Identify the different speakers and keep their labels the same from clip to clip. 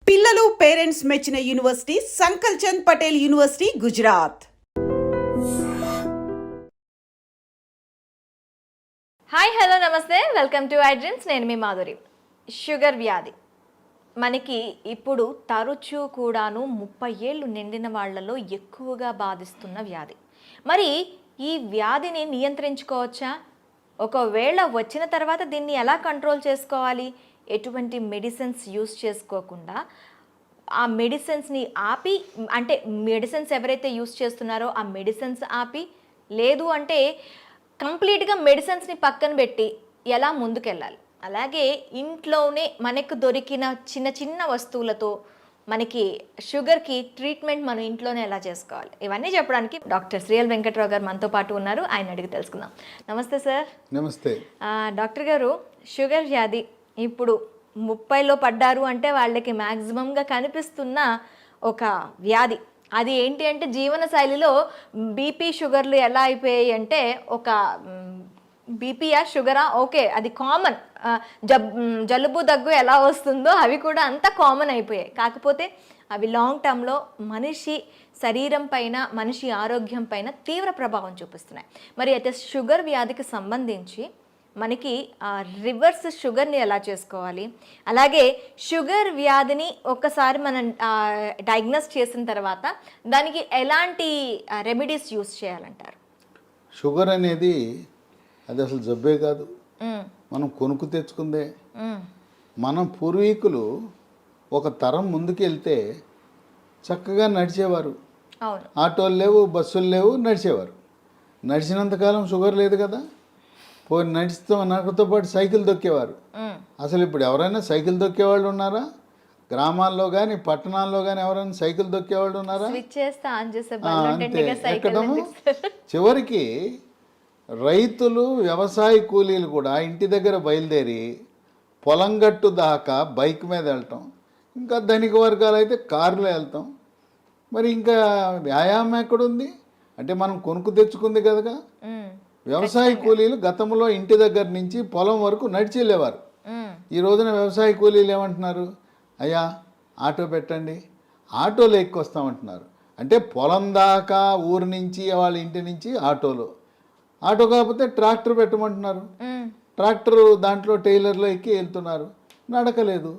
Speaker 1: పిల్లలు పేరెంట్స్ మెచ్చిన university Sankal Chand Patel university Gujarat.
Speaker 2: Hi hello namaste, welcome to I dreams. నేను మీ మాధురి. షుగర్ వ్యాధి మనకి ఇప్పుడు తరచూ కూడాను 30 ఏళ్ళు నిండిన వాళ్ళలో ఎక్కువగా బాధిస్తున్న వ్యాధి. మరి ఈ వ్యాధిని నియంత్రించుకోవచ్చా? ఒకవేళ వచ్చిన తర్వాత దీన్ని ఎలా కంట్రోల్ చేసుకోవాలి? ఎటువంటి మెడిసిన్స్ యూస్ చేసుకోకుండా ఆ మెడిసిన్స్ని ఆపి, అంటే మెడిసిన్స్ ఎవరైతే యూస్ చేస్తున్నారో ఆ మెడిసిన్స్ ఆపి, లేదు అంటే కంప్లీట్గా మెడిసిన్స్ని పక్కన పెట్టి ఎలా ముందుకెళ్ళాలి? అలాగే ఇంట్లోనే మనకు దొరికిన చిన్న చిన్న వస్తువులతో మనకి షుగర్కి ట్రీట్మెంట్ మనం ఇంట్లోనే ఎలా చేసుకోవాలి, ఇవన్నీ చెప్పడానికి డాక్టర్ శ్రీఎల్ వెంకట్రావు గారు మనతో పాటు ఉన్నారు. ఆయన అడిగి తెలుసుకుందాం. నమస్తే సార్.
Speaker 3: నమస్తే
Speaker 2: డాక్టర్ గారు, షుగర్ వ్యాధి ఇప్పుడు 30లో పడ్డారు అంటే వాళ్ళకి మ్యాక్సిమంగా కనిపిస్తున్న ఒక వ్యాధి. అది ఏంటి అంటే జీవన శైలిలో బీపీ షుగర్లు ఎలా అయిపోయాయి అంటే, ఒక బీపీయా షుగరా ఓకే అది కామన్, జలుబు దగ్గు ఎలా వస్తుందో అవి కూడా అంత కామన్ అయిపోయాయి. కాకపోతే అవి లాంగ్ టర్మ్లో మనిషి శరీరం పైన, మనిషి ఆరోగ్యం పైన తీవ్ర ప్రభావం చూపిస్తున్నాయి. మరి అయితే షుగర్ వ్యాధికి సంబంధించి మనకి రివర్స్ షుగర్ని ఎలా చేసుకోవాలి, అలాగే షుగర్ వ్యాధిని ఒక్కసారి మనం డయాగ్నోస్ చేసిన తర్వాత దానికి ఎలాంటి రెమెడీస్ యూస్ చేయాలంటారు?
Speaker 3: షుగర్ అనేది అది అసలు జబ్బే కాదు, మనం కొనుక్కు తెచ్చుకుందే. మన పూర్వీకులు ఒక తరం ముందుకెళ్తే చక్కగా నడిచేవారు. ఆటోలు లేవు, బస్సులు లేవు, నడిచేవారు. నడిచినంతకాలం షుగర్ లేదు కదా. పోయి నడుస్తూ నాకుతో పాటు సైకిల్ దొక్కేవారు. అసలు ఇప్పుడు ఎవరైనా సైకిల్ దొక్కేవాళ్ళు ఉన్నారా? గ్రామాల్లో కానీ పట్టణాల్లో కానీ ఎవరైనా సైకిల్ దొక్కేవాళ్ళు ఉన్నారా? అంతే, ఎక్కడము. చివరికి రైతులు, వ్యవసాయ కూలీలు కూడా ఇంటి దగ్గర బయలుదేరి పొలం గట్టు దాకా బైక్ మీద వెళ్ళటం, ఇంకా ధనిక వర్గాలు అయితే కారులో వెళ్తాం. మరి ఇంకా వ్యాయామం ఎక్కడుంది? అంటే మనం కొనుక్కు తెచ్చుకుంది కదా. వ్యవసాయ కూలీలు గతంలో ఇంటి దగ్గర నుంచి పొలం వరకు నడిచి వెళ్ళేవారు. ఈ రోజున వ్యవసాయ కూలీలు ఏమంటున్నారు? అయ్యా ఆటో పెట్టండి, ఆటోలో ఎక్కొస్తామంటున్నారు. అంటే పొలం దాకా ఊరు నుంచి వాళ్ళ ఇంటి నుంచి ఆటోలో, ఆటో కాకపోతే ట్రాక్టర్ పెట్టమంటున్నారు. ట్రాక్టర్ దాంట్లో టైలర్లో ఎక్కి వెళ్తున్నారు, నడకలేదు.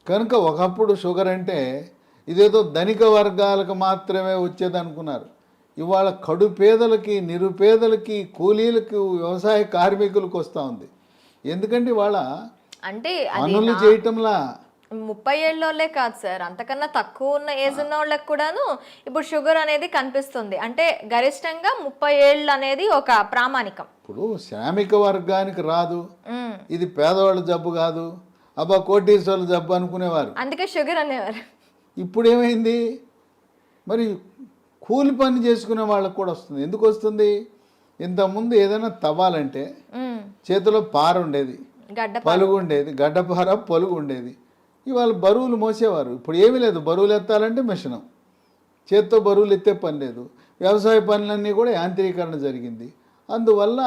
Speaker 3: కనుక ఒకప్పుడు షుగర్ అంటే ఇదేదో ధనిక వర్గాలకు మాత్రమే వచ్చేది అనుకున్నారు. ఇవాళ కడు పేదలకి, నిరుపేదలకి, కూలీలకు, వ్యవసాయ కార్మికులకు వస్తూ ఉంది. ఎందుకంటే ఇవాళ
Speaker 2: అంటే
Speaker 3: పనులు చేయటంలా
Speaker 2: 30 ఏళ్ళలోనే కాదు సార్, అంతకన్నా తక్కువ ఉన్న ఏజ్ ఉన్న వాళ్ళకి కూడాను ఇప్పుడు షుగర్ అనేది కనిపిస్తుంది. అంటే గరిష్టంగా 30 ఏళ్ళు అనేది ఒక ప్రామాణికం.
Speaker 3: ఇప్పుడు శ్రామిక వర్గానికి రాదు, ఇది పేదవాళ్ళ జబ్బు కాదు, అబ్బా కోటీశ్వర్ల జబ్బు అనుకునేవారు,
Speaker 2: అందుకే షుగర్ అనేవారు.
Speaker 3: ఇప్పుడు ఏమైంది? మరి కూలి పని చేసుకునే వాళ్ళకు కూడా వస్తుంది. ఎందుకు వస్తుంది? ఇంతకుముందు ఏదైనా తవ్వాలంటే చేతిలో పార ఉండేది, పలుగు ఉండేది, గడ్డపార పొలుగు ఉండేది. ఇవాళ బరువులు మోసేవారు. ఇప్పుడు ఏమీ లేదు, బరువులు ఎత్తాలంటే మిషను, చేత్తో బరువులు ఎత్తే పని లేదు. వ్యవసాయ పనులన్నీ కూడా యాంత్రీకరణ జరిగింది. అందువల్ల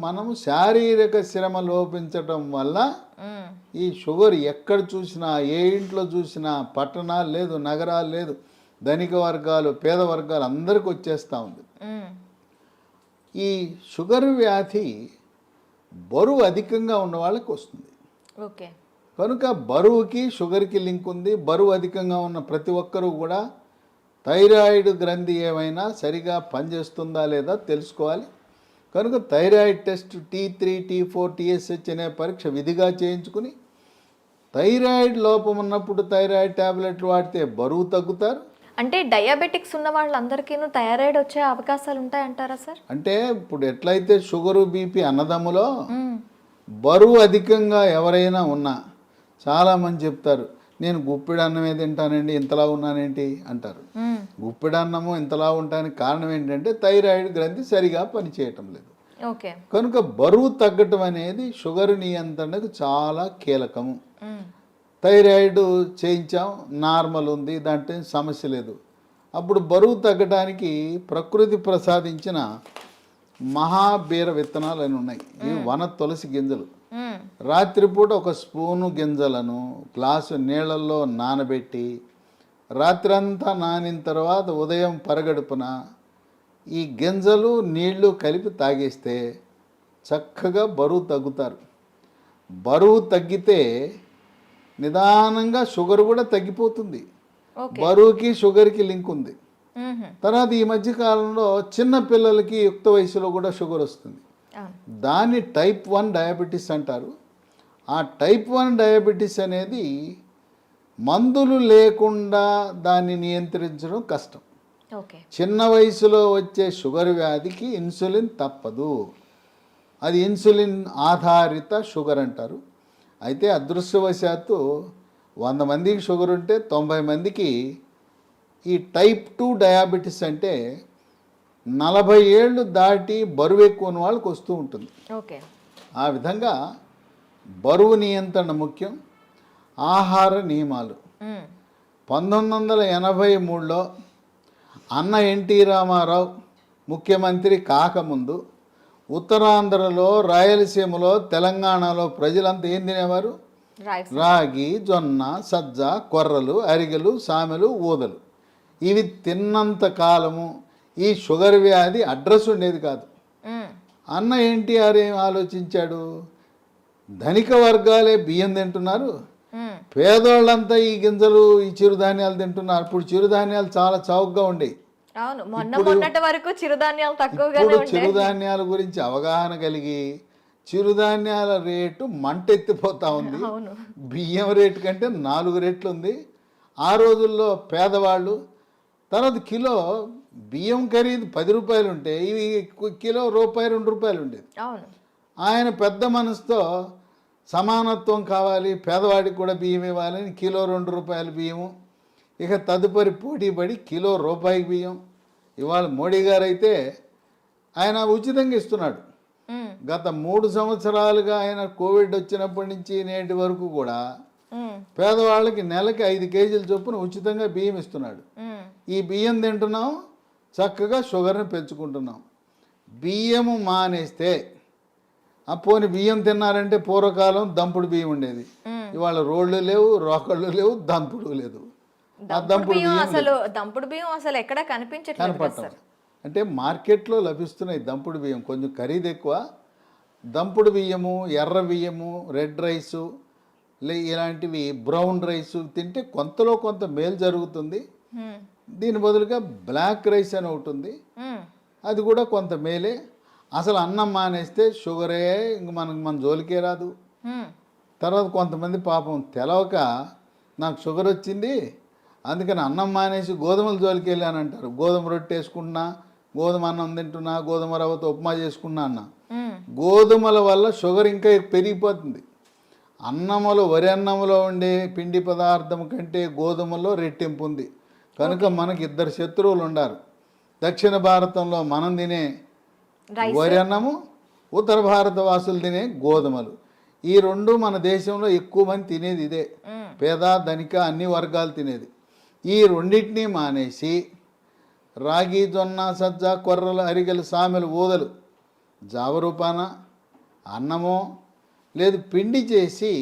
Speaker 3: మనము శారీరక శ్రమ లోపించటం వల్ల ఈ షుగర్ ఎక్కడ చూసినా, ఏ ఇంట్లో చూసినా, పట్టణాలు లేదు, నగరాలు లేదు, ధనిక వర్గాలు, పేద వర్గాలు అందరికి వచ్చేస్తూ ఉంది. ఈ షుగర్ వ్యాధి బరువు అధికంగా ఉన్న వాళ్ళకి వస్తుంది.
Speaker 2: ఓకే,
Speaker 3: కనుక బరువుకి షుగర్కి లింక్ ఉంది. బరువు అధికంగా ఉన్న ప్రతి ఒక్కరూ కూడా థైరాయిడ్ గ్రంథి ఏమైనా సరిగా పనిచేస్తుందా లేదా తెలుసుకోవాలి. కనుక thyroid test T3, T4, TSH అనే పరీక్ష విధిగా చేయించుకుని, థైరాయిడ్ లోపం ఉన్నప్పుడు థైరాయిడ్ ట్యాబ్లెట్లు వాడితే బరువు తగ్గుతారు.
Speaker 2: అంటే డయాబెటిక్స్ ఉన్న వాళ్ళందరికీ థైరాయిడ్ వచ్చే అవకాశాలు ఉంటాయంటారా సార్?
Speaker 3: అంటే ఇప్పుడు ఎట్లయితే షుగరు, బీపీ అన్నదమ్ములో బరువు అధికంగా ఎవరైనా ఉన్నా చాలామంది చెప్తారు, నేను గుప్పిడి అన్నమే తింటానండి, ఇంతలా ఉన్నానేంటి అంటారు. గుప్పిడి అన్నము ఇంతలా ఉండడానికి కారణం ఏంటంటే థైరాయిడ్ గ్రంథి సరిగా పనిచేయటం లేదు. కనుక బరువు తగ్గటం అనేది షుగర్ నియంత్రణకు చాలా కీలకము. థైరాయిడ్ చేయించాం, నార్మల్ ఉంది, దాంట్లో సమస్య లేదు. అప్పుడు బరువు తగ్గడానికి ప్రకృతి ప్రసాదించిన మహాబీర విత్తనాలు అని ఉన్నాయి. ఇవి వన తులసి గింజలు.
Speaker 2: మ్మ్.
Speaker 3: రాత్రిపూట ఒక స్పూను గింజలను గ్లాసు నీళ్ళల్లో నానబెట్టి రాత్రంతా నానిన తర్వాత ఉదయం పరగడుపున ఈ గింజలు నీళ్లు కలిపి తాగేస్తే చక్కగా బరువు తగ్గుతారు. బరువు తగ్గితే నిదానంగా షుగర్ కూడా తగ్గిపోతుంది.
Speaker 2: ఓకే.
Speaker 3: బరువుకి షుగర్కి లింక్ ఉంది.
Speaker 2: మ్మ్.
Speaker 3: తర్వాత ఈ మధ్య కాలంలో చిన్న పిల్లలకి యుక్త వయసులో కూడా షుగర్ వస్తుంది.
Speaker 2: అవును.
Speaker 3: దాన్ని టైప్ 1 డయాబెటీస్ అంటారు. ఆ టైప్ 1 డయాబెటీస్ అనేది మందులు లేకుండా దాన్ని నియంత్రించడం కష్టం.
Speaker 2: ఓకే.
Speaker 3: చిన్న వయసులో వచ్చే షుగర్ వ్యాధికి ఇన్సులిన్ తప్పదు. అది ఇన్సులిన్ ఆధారిత షుగర్ అంటారు. అయితే అదృష్టవశాత్తు 100 మందికి షుగర్ ఉంటే 90 మందికి ఈ టైప్ 2 డయాబెటీస్ అంటే 40 ఏళ్ళు దాటి బరువు ఎక్కువ ఉన్న వాళ్ళకి వస్తూ ఉంటుంది.
Speaker 2: ఓకే.
Speaker 3: ఆ విధంగా బరువు నియంత్రణ ముఖ్యం. ఆహార నియమాలు.
Speaker 2: మ్మ్.
Speaker 3: 1983లో అన్న ఎన్టీ రామారావు ముఖ్యమంత్రి కాకముందు ఉత్తరాంధ్రలో, రాయలసీమలో, తెలంగాణలో ప్రజలంతా ఏం తినేవారు?
Speaker 2: రైట్.
Speaker 3: రాగి, జొన్న, సజ్జ, కొర్రలు, అరిగెలు, సామెలు, ఊదలు. ఇవి తిన్నంత కాలము ఈ షుగర్ వ్యాధి అడ్రస్ ఉండేది కాదు.
Speaker 2: మ్మ్.
Speaker 3: అన్న ఎన్టీఆర్ ఏం ఆలోచించాడు? ధనిక వర్గాలే బియ్యం తింటున్నారు,
Speaker 2: మ్మ్.
Speaker 3: పేదోళ్ళంతా ఈ గింజలు, ఈ చిరుధాన్యాలు తింటున్నారు. ఇప్పుడు చిరుధాన్యాలు చాలా చౌకగా ఉండేవి.
Speaker 2: అవును, మొన్నటి వరకు చిరుధాన్యాలు తక్కువగానే
Speaker 3: ఇప్పుడు
Speaker 2: ఉండే.
Speaker 3: చిరుధాన్యాల గురించి అవగాహన కలిగి చిరుధాన్యాల రేటు మంటెత్తిపోతా ఉంది.
Speaker 2: అవును.
Speaker 3: బియ్యం రేటు కంటే 4 రెట్లు ఉంది. ఆ రోజుల్లో పేదవాళ్ళు తర్వాత కిలో బియ్యం ఖరీదు 10 రూపాయలు ఉంటే ఇవి కిలో రూపాయి 2 రూపాయలు ఉండేది.
Speaker 2: అవును.
Speaker 3: ఆయన పెద్ద మనసుతో సమానత్వం కావాలి, పేదవాడికి కూడా బియ్యం ఇవ్వాలని కిలో 2 రూపాయలు బియ్యము. ఇక తదుపరి పోటీపడి కిలో రూపాయికి బియ్యం. ఇవాళ మోడీ గారు అయితే ఆయన ఉచితంగా ఇస్తున్నాడు.
Speaker 2: మ్మ్.
Speaker 3: గత 3 సంవత్సరాలుగా ఆయన కోవిడ్ వచ్చినప్పటి నుంచి నేటి వరకు కూడా
Speaker 2: మ్మ్.
Speaker 3: పేదవాళ్ళకి నెలకి 5 కేజీల చొప్పున ఉచితంగా బియ్యం ఇస్తున్నాడు.
Speaker 2: మ్మ్.
Speaker 3: ఈ బియ్యం తింటున్నాం, చక్కగా షుగర్ని పెంచుకుంటున్నాం. బియ్యము మానేస్తే పోని బియ్యం తిన్నారంటే పూర్వకాలం దంపుడు బియ్యం ఉండేది. ఇవాళ రోళ్ళు లేవు, రోకళ్ళు లేవు, దంపుడు లేదు. ఆ దంపుడు బియ్యం
Speaker 2: దంపుడు బియ్యం అసలు ఎక్కడ కనిపించట్లేదు కదా
Speaker 3: కనపడటం
Speaker 2: సార్.
Speaker 3: అంటే మార్కెట్లో లభిస్తున్నాయి దంపుడు బియ్యం, కొంచెం ఖరీదు ఎక్కువ. దంపుడు బియ్యము, ఎర్ర బియ్యము, రెడ్ రైసు ఇలాంటివి, బ్రౌన్ రైసు తింటే కొంతలో కొంత మేలు జరుగుతుంది.
Speaker 2: మ్మ్.
Speaker 3: దీని బదులుగా బ్లాక్ రైస్ అని ఒకటి ఉంది,
Speaker 2: మ్మ్.
Speaker 3: అది కూడా కొంత మేలే. అసలు అన్నం మానేస్తే షుగరే ఇంక మన జోలికే రాదు.
Speaker 2: మ్మ్.
Speaker 3: తర్వాత కొంతమంది పాపం తెలవక నాకు షుగర్ వచ్చింది అందుకని అన్నం మానేసి గోధుమల జోలికి వెళ్ళాను అంటారు. గోధుమ రొట్టె వేసుకుంటున్నా, గోధుమ అన్నం తింటున్నా, గోధుమ రవ్వతో ఉప్మా చేసుకున్నా అన్న.
Speaker 2: మ్మ్.
Speaker 3: గోధుమల వల్ల షుగర్ ఇంకా పెరిగిపోతుంది. అన్నములో, వరి అన్నంలో ఉండే పిండి పదార్థం కంటే గోధుమలో రెట్టింపు ఉంది. కనుక మనకి 2 శత్రువులు ఉండారు. దక్షిణ భారతంలో మనం తినే వరి అన్నము, ఉత్తర భారత వాసులు తినే గోధుమలు. ఈ 2 మన దేశంలో ఎక్కువ మంది తినేది ఇదే. పేద, ధనిక అన్ని వర్గాలు తినేది. ఈ రెండింటినీ మానేసి రాగి, జొన్న, సజ్జ, కొర్రలు, అరిగెలు, సామెలు, ఊదలు జావరూపాన అన్నమో లేదు పిండి చేసి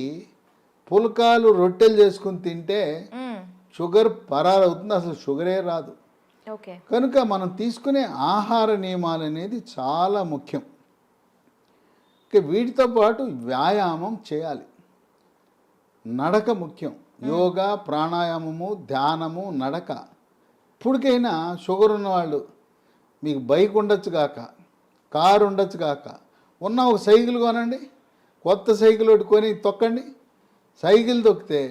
Speaker 3: పుల్కాలు, రొట్టెలు చేసుకుని తింటే
Speaker 2: మ్మ్.
Speaker 3: షుగర్ పరారవుతుంది, అసలు షుగరే రాదు.
Speaker 2: ఓకే.
Speaker 3: కనుక మనం తీసుకునే ఆహార నియమాలు అనేది చాలా ముఖ్యం. ఇక వీటితో పాటు వ్యాయామం చేయాలి. నడక ముఖ్యం. యోగా, ప్రాణాయామము, ధ్యానము, నడక. ఇప్పటికైనా షుగర్ ఉన్నవాళ్ళు మీకు బైక్ ఉండొచ్చు కాక, కారు ఉండొచ్చు కాక, ఉన్న ఒక సైకిల్ కొనండి, కొత్త సైకిల్ ఒకటి కొని తొక్కండి. సైకిల్ తొక్కితే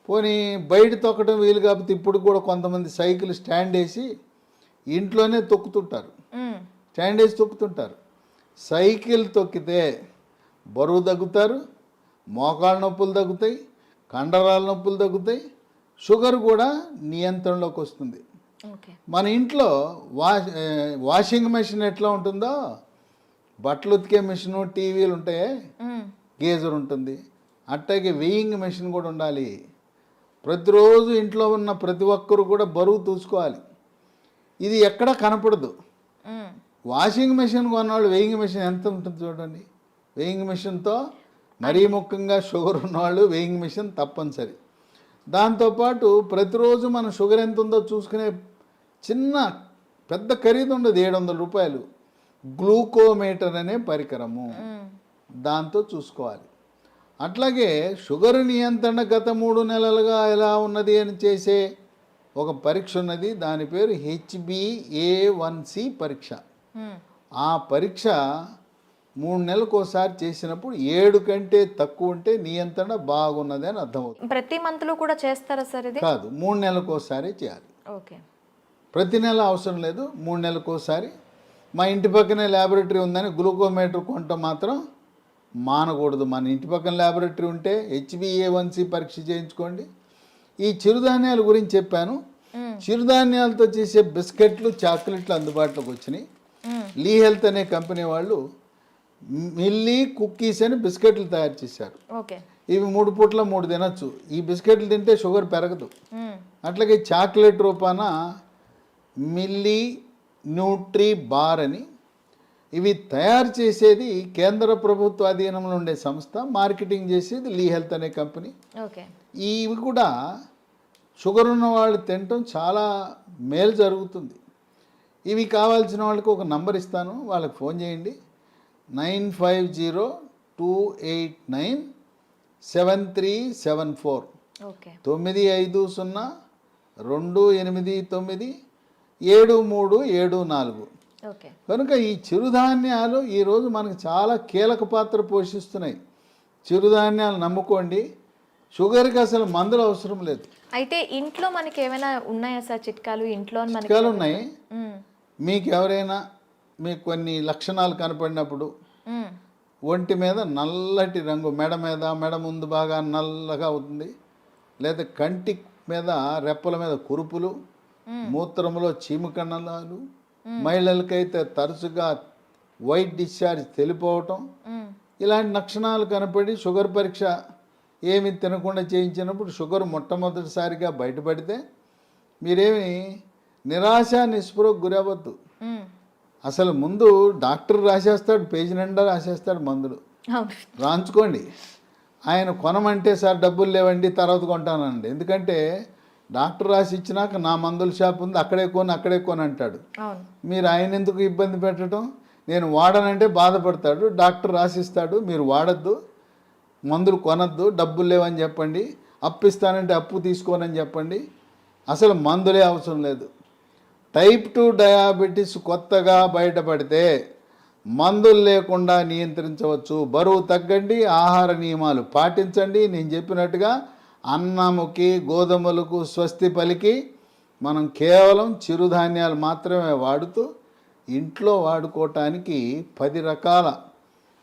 Speaker 3: పోనీ బయట తొక్కడం వీలు కాకపోతే ఇప్పుడు కూడా కొంతమంది సైకిల్ స్టాండ్ వేసి ఇంట్లోనే తొక్కుతుంటారు.
Speaker 2: మ్మ్.
Speaker 3: స్టాండ్ వేసి తొక్కుతుంటారు. సైకిల్ తొక్కితే బరువు తగ్గుతారు, మోకాళ్ళ నొప్పులు తగ్గుతాయి, కండరాల నొప్పులు తగ్గుతాయి, షుగర్ కూడా నియంత్రణలోకి వస్తుంది.
Speaker 2: ఓకే.
Speaker 3: మన ఇంట్లో వాషింగ్ మెషిన్ ఎట్లా ఉంటుందో, బట్టలు ఉతికే మెషిన్, టీవీలు ఉంటాయే,
Speaker 2: మ్మ్.
Speaker 3: గేజర్ ఉంటుంది, అట్టాగే వెయింగ్ మెషిన్ కూడా ఉండాలి. ప్రతిరోజు ఇంట్లో ఉన్న ప్రతి ఒక్కరు కూడా బరువు చూసుకోవాలి. ఇది ఎక్కడ కనపడదు.
Speaker 2: మ్మ్.
Speaker 3: వాషింగ్ మెషిన్ కొన్నవాళ్ళు వేయింగ్ మెషిన్ ఎంత ఉంటుంది చూడండి. వేయింగ్ మెషిన్తో మరీ ముఖ్యంగా షుగర్ ఉన్నవాళ్ళు వేయింగ్ మెషిన్ తప్పనిసరి. దాంతోపాటు ప్రతిరోజు మన షుగర్ ఎంత ఉందో చూసుకునే చిన్న పెద్ద ఖరీదు ఉండదు, 700 రూపాయలు గ్లూకోమీటర్ అనే పరికరము, దాంతో చూసుకోవాలి. అట్లాగే షుగర్ నియంత్రణ గత 3 నెలలుగా ఎలా ఉన్నది అని చేసే ఒక పరీక్ష ఉన్నది, దాని పేరు HbA1c పరీక్ష. ఆ పరీక్ష 3 నెలలకు ఒకసారి చేసినప్పుడు 7 కంటే తక్కువ ఉంటే నియంత్రణ బాగున్నది అని అర్థమవుతుంది.
Speaker 2: ప్రతి మంత్లో కూడా చేస్తారా సార్ ఇది?
Speaker 3: కాదు, 3 నెలలకు ఒకసారి చేయాలి.
Speaker 2: ఓకే,
Speaker 3: ప్రతి నెల అవసరం లేదు, 3 నెలలకు ఒకసారి. మా ఇంటి పక్కనే ల్యాబొరేటరీ ఉందని గ్లూకోమీటర్ కొనటం మాత్రం మానకూడదు. మన ఇంటి పక్కన ల్యాబొరేటరీ ఉంటే HbA1c పరీక్ష చేయించుకోండి. ఈ చిరుధాన్యాల గురించి చెప్పాను. చిరుధాన్యాలతో చేసే బిస్కెట్లు, చాక్లెట్లు అందుబాటులోకి వచ్చినాయి. లీ హెల్త్ అనే కంపెనీ వాళ్ళు మిల్లీ కుక్కీస్ అని బిస్కెట్లు తయారు చేశారు.
Speaker 2: ఓకే,
Speaker 3: ఇవి 3 పూట్ల 3 తినచ్చు. ఈ బిస్కెట్లు తింటే షుగర్ పెరగదు. అట్లాగే చాక్లెట్ రూపాన మిల్లీ న్యూట్రీ బార్ అని, ఇవి తయారు చేసేది కేంద్ర ప్రభుత్వ అధీనంలో ఉండే సంస్థ, మార్కెటింగ్ చేసేది లీ హెల్త్ అనే కంపెనీ.
Speaker 2: ఓకే,
Speaker 3: ఇవి కూడా షుగర్ ఉన్న వాళ్ళు తినటం చాలా మేలు జరుగుతుంది. ఇవి కావాల్సిన వాళ్ళకి ఒక నంబర్ ఇస్తాను, వాళ్ళకి ఫోన్ చేయండి. 9502897374
Speaker 2: ఓకే,
Speaker 3: 9502897374.
Speaker 2: ఓకే.
Speaker 3: కనుక ఈ చిరుధాన్యాలు ఈరోజు మనకు చాలా కీలక పాత్ర పోషిస్తున్నాయి. చిరుధాన్యాలు నమ్ముకోండి, షుగర్కి అసలు మందులు అవసరం లేదు.
Speaker 2: అయితే ఇంట్లో మనకి ఏమైనా ఉన్నాయా సార్ చిట్కాలు? ఇంట్లో
Speaker 3: చిట్కాలు ఉన్నాయి. మీకు ఎవరైనా మీకు కొన్ని లక్షణాలు కనపడినప్పుడు ఒంటి మీద నల్లటి రంగు, మెడ ముందు బాగా నల్లగా అవుతుంది, లేదా కంటి మీద రెప్పల మీద కురుపులు, మూత్రంలో చీమకణాలు, మహిళలకైతే తరచుగా వైట్ డిశ్చార్జ్ తెలిపోవటం, ఇలాంటి లక్షణాలు కనపడి షుగర్ పరీక్ష ఏమి తినకుండా చేయించినప్పుడు షుగర్ మొట్టమొదటిసారిగా బయటపడితే మీరేమి నిరాశ నిస్పృహకు గురవద్దు. అసలు ముందు డాక్టర్ రాసేస్తాడు, పేజీ నిండా రాసేస్తాడు మందులు, రాంచుకోండి. ఆయన కొనమంటే సార్ డబ్బులు లేవండి తర్వాత కొంటానండి, ఎందుకంటే డాక్టర్ రాసి ఇచ్చినాక నా మందుల షాప్ ఉంది అక్కడే కొని అంటాడు. మీరు ఆయన ఎందుకు ఇబ్బంది పెట్టడం? నేను వాడనంటే బాధపడతాడు, డాక్టర్ రాసిస్తాడు, మీరు వాడద్దు, మందులు కొనద్దు, డబ్బులు లేవని చెప్పండి, అప్పు ఇస్తానంటే అప్పు తీసుకోనని చెప్పండి. అసలు మందులే అవసరం లేదు. టైప్ 2 డయాబెటీస్ కొత్తగా బయటపడితే మందులు లేకుండా నియంత్రించవచ్చు. బరువు తగ్గండి, ఆహార నియమాలు పాటించండి. నేను చెప్పినట్టుగా అన్నముకి గోధుమలకు స్వస్తి పలికి మనం కేవలం చిరుధాన్యాలు మాత్రమే వాడుతూ ఇంట్లో వాడుకోవటానికి 10 రకాల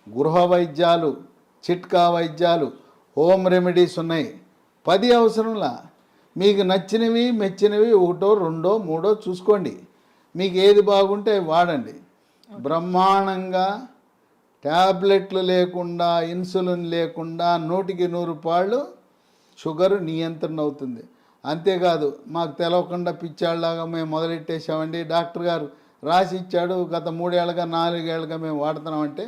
Speaker 3: గృహ వైద్యాలు, చిట్కా వైద్యాలు, హోమ్ రెమెడీస్ ఉన్నాయి. 10 అవసరంలా. మీకు నచ్చినవి మెచ్చినవి 1, 2, 3 చూసుకోండి. మీకు ఏది బాగుంటే వాడండి. బ్రహ్మాండంగా ట్యాబ్లెట్లు లేకుండా, ఇన్సులిన్ లేకుండా 100కి 100 పాళ్ళు షుగర్ నియంత్రణ అవుతుంది. అంతేకాదు మాకు తెలవకుండా పిచ్చాళ్ళలాగా మేము మొదలెట్టేసామండి, డాక్టర్ గారు రాసి ఇచ్చాడు, గత 3 ఏళ్ళగా 4 ఏళ్ళగా మేము వాడుతున్నామంటే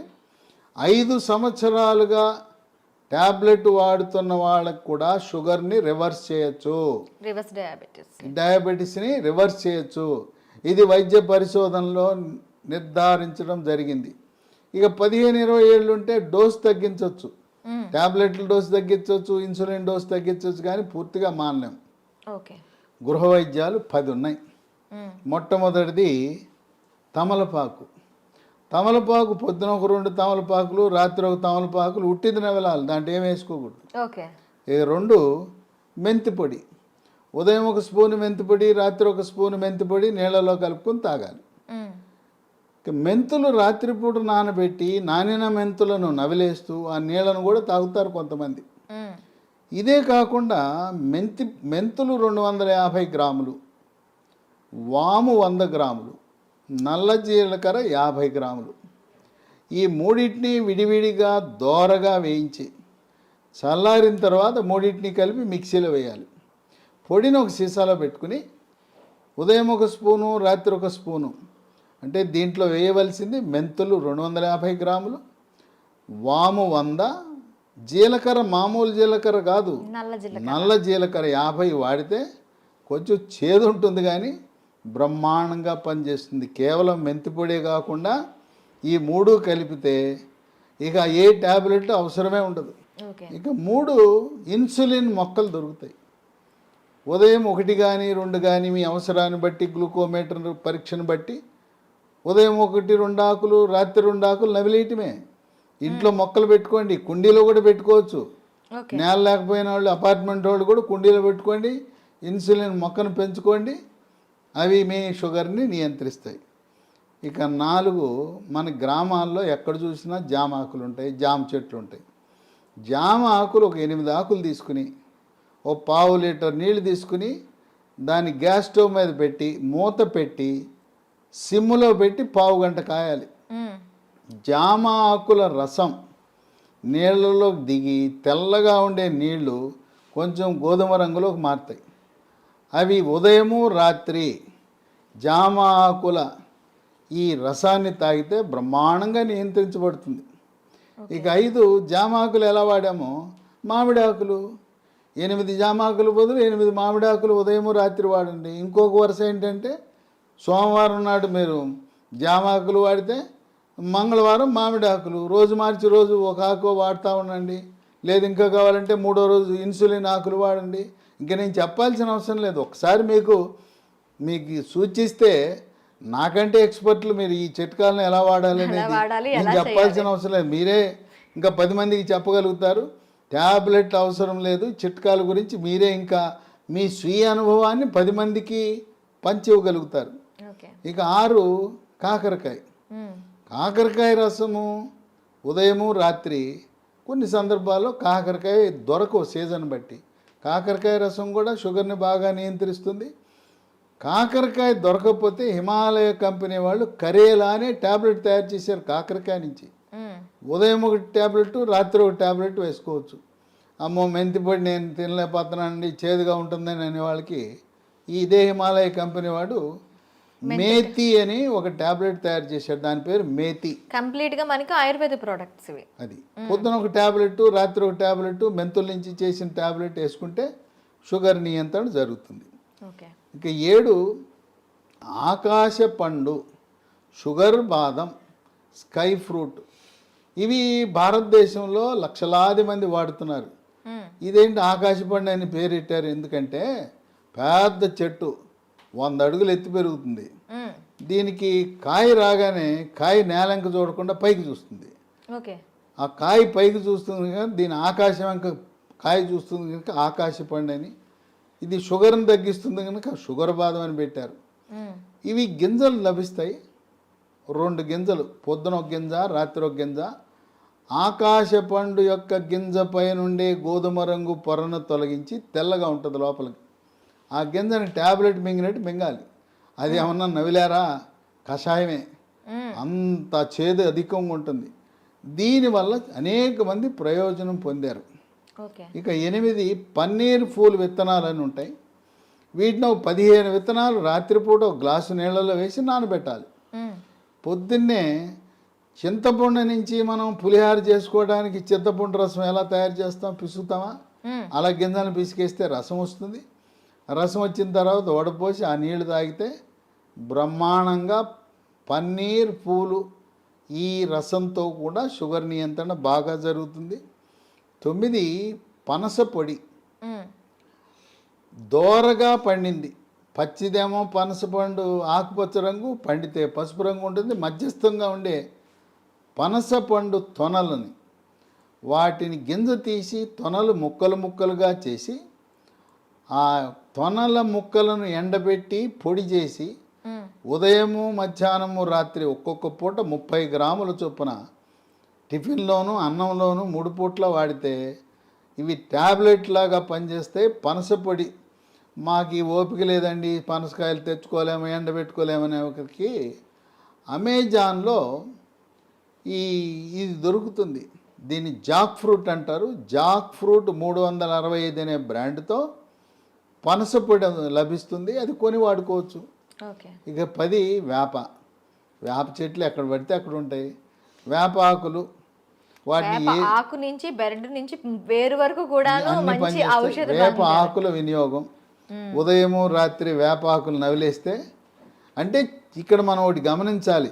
Speaker 3: 5 సంవత్సరాలుగా ట్యాబ్లెట్ వాడుతున్న వాళ్ళకు కూడా షుగర్ని రివర్స్ చేయొచ్చు, డయాబెటీస్ని రివర్స్ చేయొచ్చు. ఇది వైద్య పరిశోధనలో నిర్ధారించడం జరిగింది. ఇక 15-20 ఏళ్ళు ఉంటే డోస్ తగ్గించవచ్చు, ట్యాబ్లెట్ల డోస్ తగ్గించవచ్చు, ఇన్సులిన్ డోస్ తగ్గించవచ్చు, కానీ పూర్తిగా మానలేం. గృహ వైద్యాలు 10 ఉన్నాయి. మొట్టమొదటిది తమలపాకు. తమలపాకు పొద్దున ఒక 2 తమలపాకులు, రాత్రి ఒక తమలపాకులు ఉట్టిది నవలాలి, దాంట్లో ఏం వేసుకోకూడదు. ఇక 2 మెంతిపొడి. ఉదయం 1 స్పూను మెంతిపొడి, రాత్రి 1 స్పూను మెంతిపొడి నీళ్ళలో కలుపుకొని తాగాలి. మెంతులు రాత్రిపూట నానబెట్టి నానిన మెంతులను నవిలేస్తూ ఆ నీళ్ళను కూడా తాగుతారు కొంతమంది. ఇదే కాకుండా మెంతులు 250 గ్రాములు, వాము 100 గ్రాములు, నల్ల జీలకర్ర 50 గ్రాములు, ఈ 3టిని విడివిడిగా దోరగా వేయించి చల్లారిన తర్వాత 3టిని కలిపి మిక్సీలో వేయాలి. పొడిని ఒక సీసాలో పెట్టుకుని ఉదయం 1 స్పూను, రాత్రి 1 స్పూను అంటే దీంట్లో వేయవలసింది మెంతులు 250 గ్రాములు, వాము 100, జీలకర్ర మామూలు జీలకర్ర కాదు, నల్ల జీలకర్ర 50 వాడితే కొంచెం చేదు ఉంటుంది కానీ బ్రహ్మాండంగా పనిచేస్తుంది. కేవలం మెంతి పొడే కాకుండా ఈ 3 కలిపితే ఇక ఏ ట్యాబ్లెట్ అవసరమే ఉండదు. ఇక 3 ఇన్సులిన్ మొక్కలు దొరుకుతాయి. ఉదయం 1 కానీ 2 కానీ మీ అవసరాన్ని బట్టి గ్లూకోమీటర్ పరీక్షను బట్టి ఉదయం 1-2 ఆకులు, రాత్రి 2 ఆకులు నవిలేయటమే. ఇంట్లో మొక్కలు పెట్టుకోండి, కుండీలో కూడా పెట్టుకోవచ్చు. నేల లేకపోయిన వాళ్ళు, అపార్ట్మెంట్ వాళ్ళు కూడా కుండీలో పెట్టుకోండి, ఇన్సులిన్ మొక్కను పెంచుకోండి. అవి మీ షుగర్ని నియంత్రిస్తాయి. ఇక 4 మన గ్రామాల్లో ఎక్కడ చూసినా జామ ఆకులు ఉంటాయి, జామ చెట్లు ఉంటాయి. జామ ఆకులు ఒక 8 ఆకులు తీసుకుని ఓ 1/2 లీటర్ నీళ్ళు తీసుకుని దాన్ని గ్యాస్ స్టవ్ మీద పెట్టి మూత పెట్టి సిమ్లో పెట్టి 1/2 గంట కాయాలి. జామ ఆకుల రసం నీళ్ళలో దిగి తెల్లగా ఉండే నీళ్లు కొంచెం గోధుమ రంగులోకి మారుతాయి. అవి ఉదయము రాత్రి జామ ఆకుల ఈ రసాన్ని తాగితే బ్రహ్మాండంగా నియంత్రించబడుతుంది. ఇక 5 జామ ఆకులు ఎలా వాడామో, మామిడి ఆకులు 8 జామ ఆకులు బదులు 8 మామిడి ఆకులు ఉదయము రాత్రి వాడండి. ఇంకొక వరుస ఏంటంటే సోమవారం నాడు మీరు జామ ఆకులు వాడితే మంగళవారం మామిడి ఆకులు, రోజు మార్చి రోజు ఒక ఆకు వాడుతూ ఉండండి. లేదు ఇంకా కావాలంటే 3వ రోజు ఇన్సులిన్ ఆకులు వాడండి. ఇంకా నేను చెప్పాల్సిన అవసరం లేదు. ఒకసారి మీకు సూచిస్తే నాకంటే ఎక్స్పర్ట్లు మీరు ఈ చిట్కాలను ఎలా వాడాలి అనేది నేను చెప్పాల్సిన అవసరం లేదు. మీరే ఇంకా 10 మందికి చెప్పగలుగుతారు. ట్యాబ్లెట్ అవసరం లేదు. చిట్కాల గురించి మీరే ఇంకా మీ స్వీయ అనుభవాన్ని 10 మందికి పంచివ్వగలుగుతారు. ఇక 6 కాకరకాయ. కాకరకాయ రసము ఉదయము రాత్రి కొన్ని సందర్భాల్లో కాకరకాయ దొరకవు సీజన్ బట్టి. కాకరకాయ రసం కూడా షుగర్ని బాగా నియంత్రిస్తుంది. కాకరకాయ దొరకకపోతే హిమాలయ కంపెనీ వాళ్ళు కరేలా అనే ట్యాబ్లెట్ తయారు చేశారు కాకరకాయ నుంచి. ఉదయం 1 ట్యాబ్లెట్, రాత్రి 1 ట్యాబ్లెట్ వేసుకోవచ్చు. అమ్మో మెంతి పొడి నేను తినలేకపోతున్నానండి, చేదుగా ఉంటుందని అనే వాళ్ళకి ఇదే హిమాలయ కంపెనీ వాడు మేతి అని ఒక ట్యాబ్లెట్ తయారు చేశాడు. దాని పేరు మేతి.
Speaker 2: కంప్లీట్గా మనకి ఆయుర్వేద ప్రోడక్ట్స్ ఇవి.
Speaker 3: అది పొద్దున 1 ట్యాబ్లెట్, రాత్రి 1 ట్యాబ్లెట్, మెంతుల నుంచి చేసిన ట్యాబ్లెట్ వేసుకుంటే షుగర్ నియంత్రణ జరుగుతుంది. ఇక 7 ఆకాశ పండు, షుగర్ బాదం, స్కై ఫ్రూట్. ఇవి భారతదేశంలో లక్షలాది మంది వాడుతున్నారు. ఇదేంటి ఆకాశ పండు అని పేరెట్టారు ఎందుకంటే పెద్ద చెట్టు 100 అడుగులు ఎత్తి పెరుగుతుంది. దీనికి కాయ రాగానే కాయ నేలంక చూడకుండా పైకి చూస్తుంది. ఆ కాయ పైకి చూస్తుంది కనుక దీని ఆకాశం వెంక కాయ చూస్తుంది కనుక ఆకాశ పండు అని. ఇది షుగర్ని తగ్గిస్తుంది కనుక షుగర్ బాదం అని పెట్టారు. ఇవి గింజలు లభిస్తాయి. 2 గింజలు, పొద్దున 1 గింజ, రాత్రి 1 గింజ. ఆకాశ పండు యొక్క గింజ పై నుండే గోధుమ రంగు పొరను తొలగించి తెల్లగా ఉంటుంది లోపలికి. ఆ గింజని ట్యాబ్లెట్ మింగినట్టు మింగాలి. అది ఏమన్నా నవిలారా, కషాయమే. అంత చేదు అధికంగా ఉంటుంది. దీనివల్ల అనేక మంది ప్రయోజనం పొందారు. ఇక 8 పన్నీర్ పూలు విత్తనాలు అని ఉంటాయి. వీటిని 15 విత్తనాలు రాత్రిపూట 1 గ్లాసు నీళ్ళలో వేసి నానబెట్టాలి. పొద్దున్నే చింతపండు నుంచి మనం పులిహార చేసుకోవడానికి చింతపండు రసం ఎలా తయారు చేస్తాం, పిసుకుతామా, అలా గింజలను పిసికేస్తే రసం వస్తుంది. రసం వచ్చిన తర్వాత వడపోసి ఆ నీళ్లు తాగితే బ్రహ్మాండంగా పన్నీర్ పూలు ఈ రసంతో కూడా షుగర్ నియంత్రణ బాగా జరుగుతుంది. 9 పనస పొడి. దోరగా పండింది, పచ్చిదేమో పనస పండు ఆకుపచ్చ రంగు, పండితే పసుపు రంగు ఉంటుంది. మధ్యస్థంగా ఉండే పనస పండు తొనలని వాటిని గింజ తీసి తొనలు ముక్కలు ముక్కలుగా చేసి ఆ తొనల ముక్కలను ఎండబెట్టి పొడి చేసి ఉదయము మధ్యాహ్నము రాత్రి ఒక్కొక్క పూట 30 గ్రాముల చొప్పున టిఫిన్లోను అన్నంలోను 3 పూట్ల వాడితే ఇవి ట్యాబ్లెట్ లాగా పనిచేస్తాయి. పనస పొడి మాకు ఈ ఓపిక లేదండి, పనసకాయలు తెచ్చుకోలేము, ఎండబెట్టుకోలేమనే ఒకరికి అమెజాన్లో ఇది దొరుకుతుంది. దీన్ని జాక్ ఫ్రూట్ అంటారు. జాక్ ఫ్రూట్ 365 అనే బ్రాండ్తో పనస పొడి లభిస్తుంది. అది కొని వాడుకోవచ్చు. ఇక 10 వేప. వేప చెట్లు ఎక్కడ పడితే అక్కడ ఉంటాయి. వేప ఆకులు వాటిని
Speaker 2: వేప ఆకు నుంచి బెరడు నుంచి వేరు వరకు కూడాను
Speaker 3: అన్ని
Speaker 2: మంచి
Speaker 3: పనిచేస్తాయి.
Speaker 2: ఔషధ
Speaker 3: వేప ఆకుల వినియోగం ఉదయము రాత్రి వేప ఆకులు నవిలేస్తే, అంటే ఇక్కడ మనం ఒకటి గమనించాలి,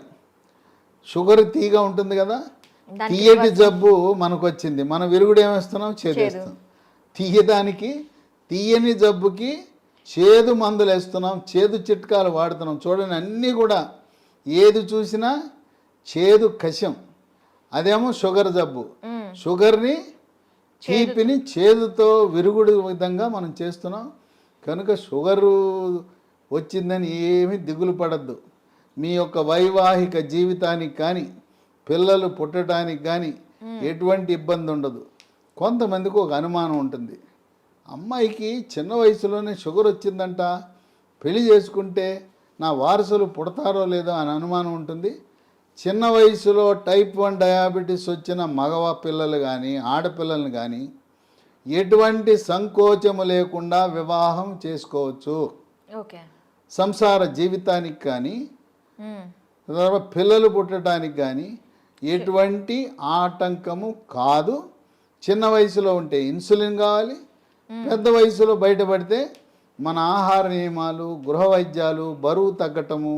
Speaker 3: షుగర్ తీగ ఉంటుంది కదా, తీయటి జబ్బు మనకు వచ్చింది, మనం విరుగుడు ఏమేస్తున్నాం, చేదేస్తాం. తీయడానికి తీయని జబ్బుకి చేదు మందులు వేస్తున్నాం, చేదు చిట్కాలు వాడుతున్నాం. చూడండి, అన్నీ కూడా ఏది చూసినా చేదు కషం. అదేమో షుగర్ జబ్బు, షుగర్ని తీపిని చేదుతో విరుగుడు విధంగా మనం చేస్తున్నాం. కనుక షుగరు వచ్చిందని ఏమీ దిగులు పడద్దు. మీ యొక్క వైవాహిక జీవితానికి కానీ పిల్లలు పుట్టడానికి కానీ ఎటువంటి ఇబ్బంది ఉండదు. కొంతమందికి ఒక అనుమానం ఉంటుంది, అమ్మాయికి చిన్న వయసులోనే షుగర్ వచ్చిందంట, పెళ్లి చేసుకుంటే నా వారసులు పుడతారో లేదో అని అనుమానం ఉంటుంది. చిన్న వయసులో టైప్ 1 డయాబెటీస్ వచ్చిన మగవ పిల్లలు కానీ ఆడపిల్లలను కానీ ఎటువంటి సంకోచము లేకుండా వివాహం చేసుకోవచ్చు.
Speaker 2: ఓకే.
Speaker 3: సంసార జీవితానికి కానీ తర్వాత పిల్లలు పుట్టడానికి కానీ ఎటువంటి ఆటంకము కాదు. చిన్న వయసులో ఉంటే ఇన్సులిన్ కావాలి, పెద్ద వయసులో బయటపడితే మన ఆహార నియమాలు, గృహ వైద్యాలు, బరువు తగ్గటము,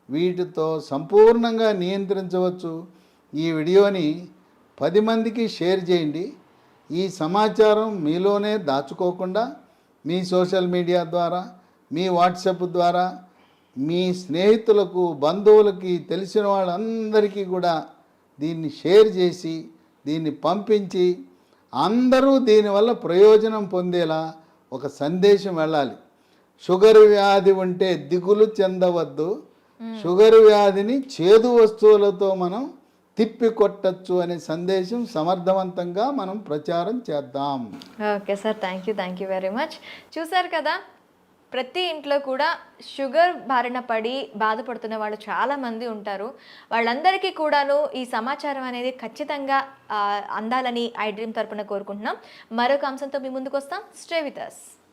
Speaker 3: వీటితో సంపూర్ణంగా నియంత్రించవచ్చు. ఈ వీడియోని 10 మందికి షేర్ చేయండి. ఈ సమాచారం మీలోనే దాచుకోకుండా మీ సోషల్ మీడియా ద్వారా, మీ వాట్సాప్ ద్వారా, మీ స్నేహితులకు, బంధువులకి, తెలిసిన వాళ్ళందరికీ కూడా దీన్ని షేర్ చేసి దీన్ని పంపించి అందరూ దీనివల్ల ప్రయోజనం పొందేలా ఒక సందేశం వెళ్ళాలి. షుగర్ వ్యాధి ఉంటే దిగులు చెందవద్దు, షుగర్ వ్యాధిని చేదు వస్తువులతో మనం తిప్పి కొట్టచ్చు అనే సందేశం సమర్థవంతంగా మనం ప్రచారం చేద్దాం.
Speaker 2: Okay sir, thank you very much. చూసారు కదా, ప్రతి ఇంట్లో కూడా షుగర్ బారిన పడి బాధపడుతున్న వాళ్ళు చాలామంది ఉంటారు. వాళ్ళందరికీ కూడాను ఈ సమాచారం అనేది ఖచ్చితంగా అందాలని ఐ డ్రీమ్ తరపున కోరుకుంటున్నాం. మరొక అంశంతో మీ ముందుకు వస్తాం. Stay with us.